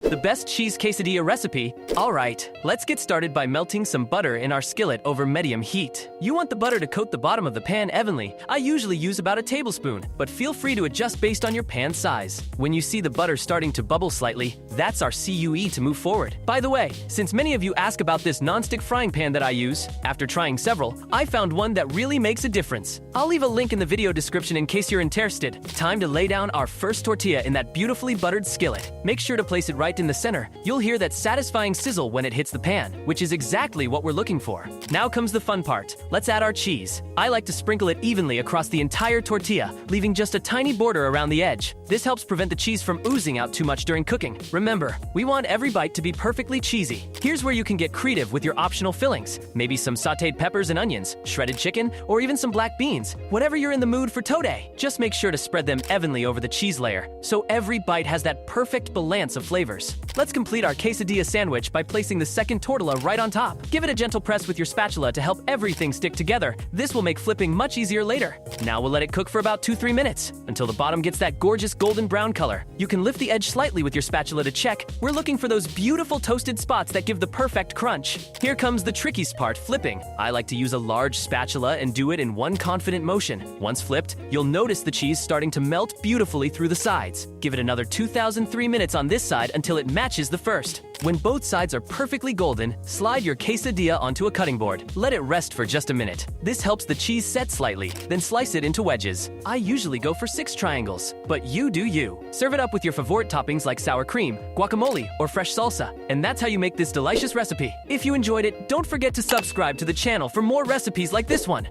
the best cheese quesadilla recipe. Alright, let's get started by melting some butter in our skillet over medium heat. You want the butter to coat the bottom of the pan evenly. I usually use about a tablespoon, but feel free to adjust based on your pan size. When you see the butter starting to bubble slightly, that's our CUE to move forward. By the way, since many of you ask about this non-stick frying pan that I use, after trying several, I found one that really makes a difference. I'll leave a link in the video description in case you're interested. Time to lay down our first tortilla in that beautifully buttered skillet. Make sure to place it right in the center. You'll hear that satisfying sizzle when it hits the pan, which is exactly what we're looking for. Now comes the fun part. Let's add our cheese. I like to sprinkle it evenly across the entire tortilla, leaving just a tiny border around the edge. This helps prevent the cheese from oozing out too much during cooking. Remember, we want every bite to be perfectly cheesy. Here's where you can get creative with your optional fillings. Maybe some sautéed peppers and onions, shredded chicken, or even some black beans. Whatever you're in the mood for today. Just make sure to spread them evenly over the cheese layer, so every bite has that perfect balance of flavors. Let's complete our quesadilla sandwich by placing the second tortilla right on top. Give it a gentle press with your spatula to help everything stick together. This will make flipping much easier later. Now we'll let it cook for about 2-3 minutes, until the bottom gets that gorgeous golden brown color. You can lift the edge slightly with your spatula to check. We're looking for those beautiful toasted spots that give the perfect crunch. Here comes the trickiest part, flipping. I like to use a large spatula and do it in one confident motion. Once flipped, you'll notice the cheese starting to melt beautifully through the sides. Give it another 2003 minutes on this side until it matches the first. When both sides are perfectly golden, slide your quesadilla onto a cutting board. Let it rest for just a minute. This helps the cheese set slightly, then slice it into wedges. I usually go for 6 triangles, but you do you. Serve it up with your favorite toppings like sour cream, guacamole, or fresh salsa. And that's how you make this delicious recipe. If you enjoyed it, don't forget to subscribe to the channel for more recipes like this one.